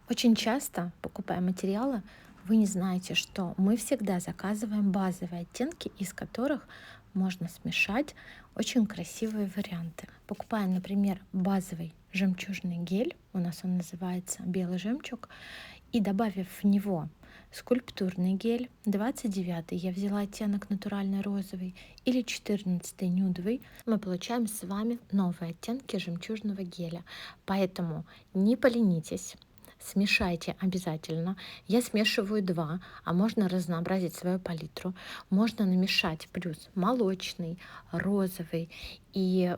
Очень часто, покупая материалы, вы не знаете, что мы всегда заказываем базовые оттенки, из которых можно смешать очень красивые варианты. Покупая, например, базовый жемчужный гель, у нас он называется белый жемчуг, и добавив в него скульптурный гель, 29 я взяла оттенок натуральный розовый, или 14 нюдовый, мы получаем с вами новые оттенки жемчужного геля. Поэтому не поленитесь, смешайте обязательно. Я смешиваю два, а можно разнообразить свою палитру. Можно намешать плюс молочный, розовый и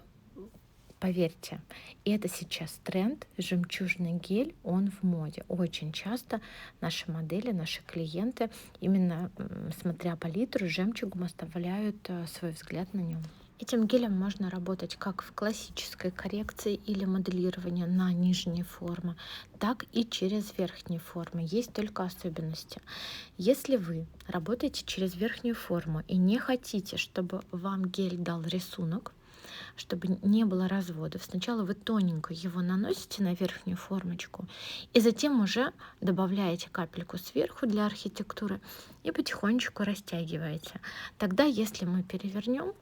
поверьте, это сейчас тренд, жемчужный гель, он в моде. Очень часто наши модели, наши клиенты, именно смотря палитру, жемчугом оставляют свой взгляд на нем. Этим гелем можно работать как в классической коррекции или моделировании на нижние формы, так и через верхние формы. Есть только особенности. Если вы работаете через верхнюю форму и не хотите, чтобы вам гель дал рисунок, чтобы не было разводов. Сначала вы тоненько его наносите на верхнюю формочку, и затем уже добавляете капельку сверху для архитектуры и потихонечку растягиваете. Тогда, если мы перевернем,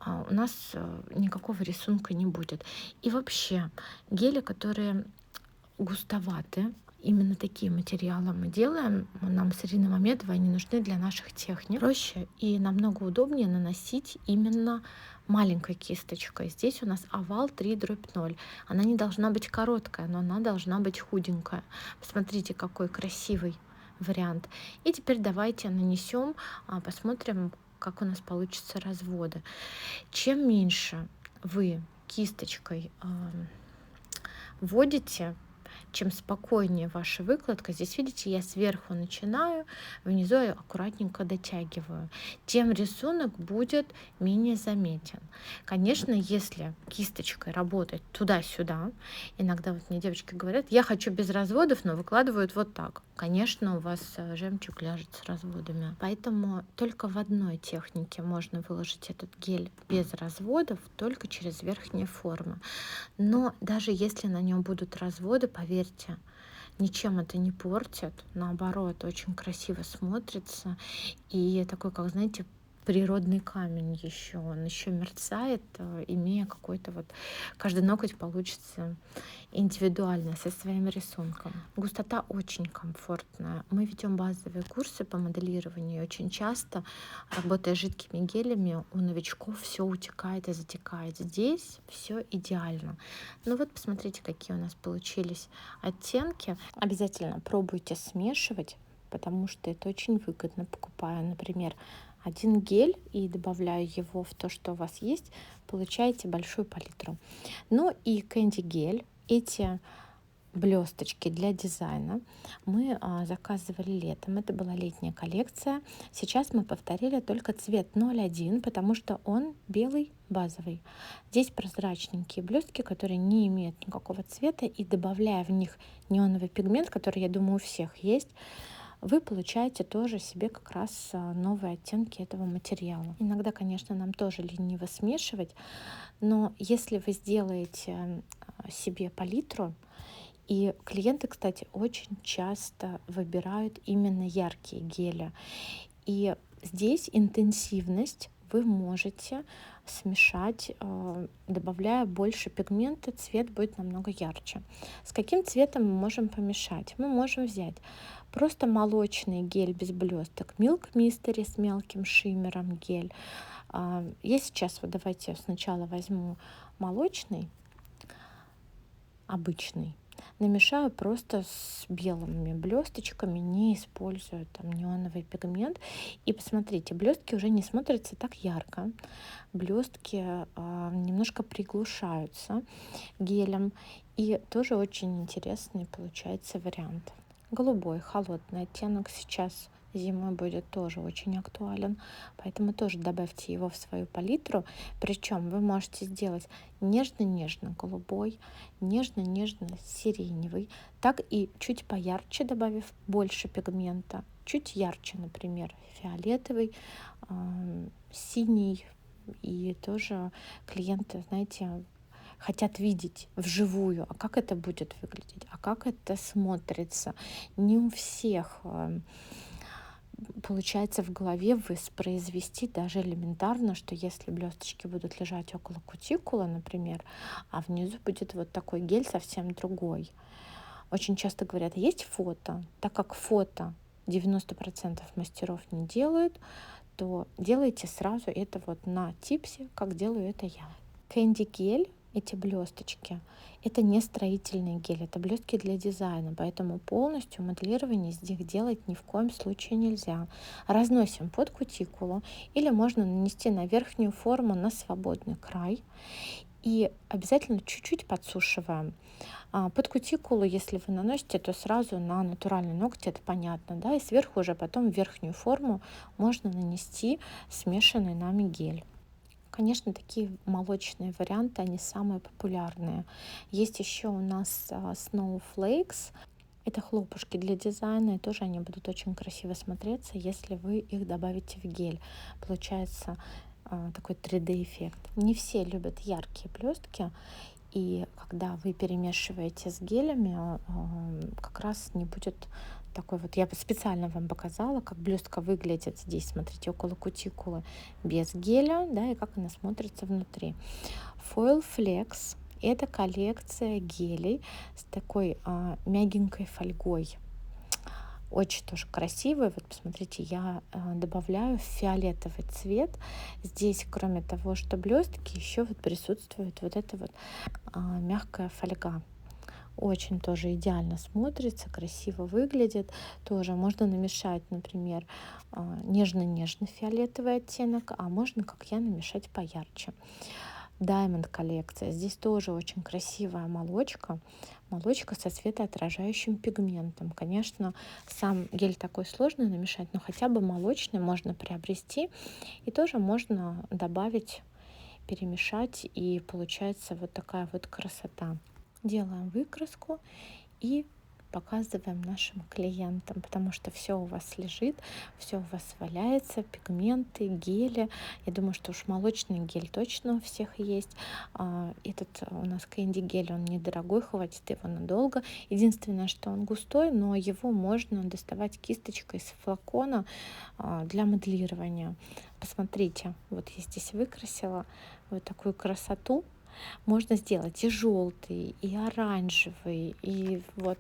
у нас никакого рисунка не будет. И вообще гели, которые густоваты, именно такие материалы мы делаем. Нам с Ириной Мамедовой они нужны для наших техник. Проще и намного удобнее наносить именно маленькой кисточкой. Здесь у нас овал 3/0. Она не должна быть короткая, но она должна быть худенькая. Посмотрите, какой красивый вариант. И теперь давайте нанесем, посмотрим, как у нас получатся разводы. Чем меньше вы кисточкой вводите, чем спокойнее ваша выкладка, здесь, видите, я сверху начинаю, внизу я аккуратненько дотягиваю, тем рисунок будет менее заметен. Конечно, если кисточкой работать туда-сюда, иногда вот мне девочки говорят, я хочу без разводов, но выкладывают вот так. Конечно, у вас жемчуг ляжет с разводами. Поэтому только в одной технике можно выложить этот гель без разводов, только через верхние формы. Но даже если на нем будут разводы, поверьте, ничем это не портит. Наоборот, очень красиво смотрится. И такой, как знаете, природный камень еще. Он еще мерцает, имея какой-то вот... Каждый ноготь получится индивидуально, со своим рисунком. Густота очень комфортная. Мы ведем базовые курсы по моделированию. И очень часто, работая с жидкими гелями, у новичков все утекает и затекает. Здесь все идеально. Ну вот, посмотрите, какие у нас получились оттенки. Обязательно пробуйте смешивать, потому что это очень выгодно. Покупая, например, один гель и добавляя его в то, что у вас есть, получаете большую палитру. Ну и Candy гель. Эти блесточки для дизайна мы заказывали летом. Это была летняя коллекция. Сейчас мы повторили только цвет 01, потому что он белый базовый. Здесь прозрачненькие блестки, которые не имеют никакого цвета, и добавляя в них неоновый пигмент, который, я думаю, у всех есть, вы получаете тоже себе как раз новые оттенки этого материала. Иногда, конечно, нам тоже лениво смешивать, но если вы сделаете себе палитру, и клиенты, кстати, очень часто выбирают именно яркие гели. И здесь интенсивность вы можете смешать, добавляя больше пигмента, цвет будет намного ярче. С каким цветом мы можем помешать? Мы можем взять просто молочный гель без блесток, Milk Mystery с мелким шиммером гель. Я сейчас, вот давайте сначала возьму молочный, обычный, намешаю просто с белыми блесточками, не используя там неоновый пигмент. И посмотрите, блестки уже не смотрятся так ярко. Блестки немножко приглушаются гелем. И тоже очень интересный получается вариант. Голубой, холодный оттенок сейчас зимой будет тоже очень актуален, поэтому тоже добавьте его в свою палитру. Причем вы можете сделать нежно-нежно голубой, нежно-нежно сиреневый, так и чуть поярче, добавив больше пигмента, чуть ярче, например, фиолетовый, синий. И тоже клиенты, знаете, хотят видеть вживую, а как это будет выглядеть, а как это смотрится. Не у всех получается в голове воспроизвести даже элементарно, что если блесточки будут лежать около кутикулы, например, а внизу будет вот такой гель совсем другой. Очень часто говорят, есть фото. Так как фото 90% мастеров не делают, то делайте сразу это вот на типсе, как делаю это я. Кэнди гель, эти блесточки, это не строительный гель, это блестки для дизайна, поэтому полностью моделирование из них делать ни в коем случае нельзя. Разносим под кутикулу или можно нанести на верхнюю форму на свободный край и обязательно чуть-чуть подсушиваем. Под кутикулу, если вы наносите, то сразу на натуральный ноготь, это понятно, да, и сверху уже потом в верхнюю форму можно нанести смешанный нами гель. Конечно, такие молочные варианты, они самые популярные. Есть еще у нас Snowflakes. Это хлопушки для дизайна, и тоже они будут очень красиво смотреться, если вы их добавите в гель. Получается такой 3D-эффект. Не все любят яркие блестки, и когда вы перемешиваете с гелями, как раз не будет такой вот. Я специально вам показала, как блестка выглядит здесь. Смотрите, около кутикулы без геля, да, и как она смотрится внутри. Foil Flex — это коллекция гелей с такой мягенькой фольгой. Очень тоже красивый. Вот посмотрите, я добавляю фиолетовый цвет. Здесь, кроме того, что блестки, еще вот присутствует вот эта вот мягкая фольга. Очень тоже идеально смотрится, красиво выглядит. Тоже можно намешать, например, нежно-нежный фиолетовый оттенок, а можно, как я, намешать поярче. Diamond коллекция. Здесь тоже очень красивая молочка. Молочка со светоотражающим пигментом. Конечно, сам гель такой сложный намешать, но хотя бы молочный можно приобрести. И тоже можно добавить, перемешать, и получается вот такая вот красота. Делаем выкраску и показываем нашим клиентам, потому что все у вас лежит, все у вас валяется, пигменты, гели. Я думаю, что уж молочный гель точно у всех есть. Этот у нас Кэнди гель, он недорогой, хватит его надолго. Единственное, что он густой, но его можно доставать кисточкой из флакона для моделирования. Посмотрите, вот я здесь выкрасила вот такую красоту. Можно сделать и желтый, и оранжевый, и вот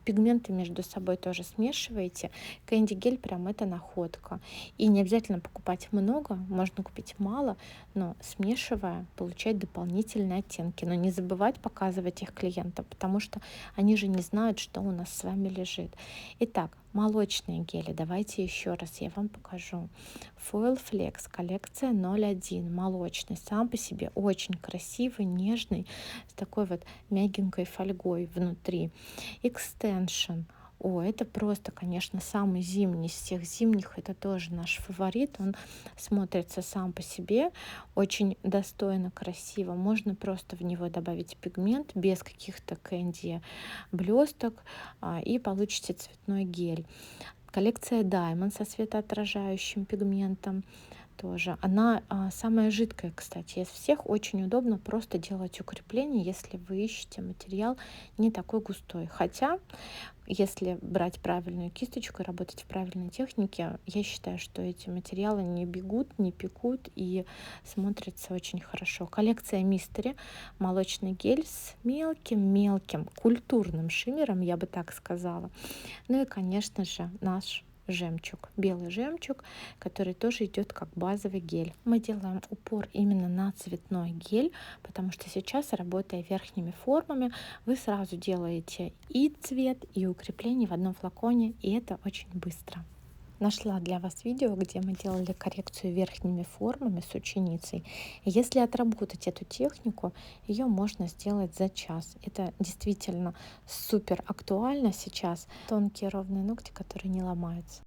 пигменты между собой тоже смешиваете. Кэнди гель прям это находка. И не обязательно покупать много, можно купить мало, но смешивая, получать дополнительные оттенки. Но не забывать показывать их клиентам, потому что они же не знают, что у нас с вами лежит. Итак, молочные гели. Давайте еще раз я вам покажу. Foil Flex, коллекция 01, молочный. Сам по себе очень красивый, нежный, с такой вот мягенькой фольгой внутри. Extension. Это просто, конечно, самый зимний из всех зимних. Это тоже наш фаворит. Он смотрится сам по себе очень достойно, красиво. Можно просто в него добавить пигмент без каких-то кэнди блесток, и получите цветной гель. Коллекция Diamond со светоотражающим пигментом тоже. Она самая жидкая, кстати, из всех. Очень удобно просто делать укрепление, если вы ищете материал не такой густой. Хотя, если брать правильную кисточку и работать в правильной технике, я считаю, что эти материалы не бегут, не пекут и смотрятся очень хорошо. Коллекция Mystery, молочный гель с мелким-мелким культурным шиммером, я бы так сказала. Ну и, конечно же, наш жемчуг, белый жемчуг, который тоже идет как базовый гель. Мы делаем упор именно на цветной гель, потому что сейчас, работая верхними формами, вы сразу делаете и цвет, и укрепление в одном флаконе, и это очень быстро. Нашла для вас видео, где мы делали коррекцию верхними формами с ученицей. И если отработать эту технику, ее можно сделать за час. Это действительно супер актуально сейчас. Тонкие ровные ногти, которые не ломаются.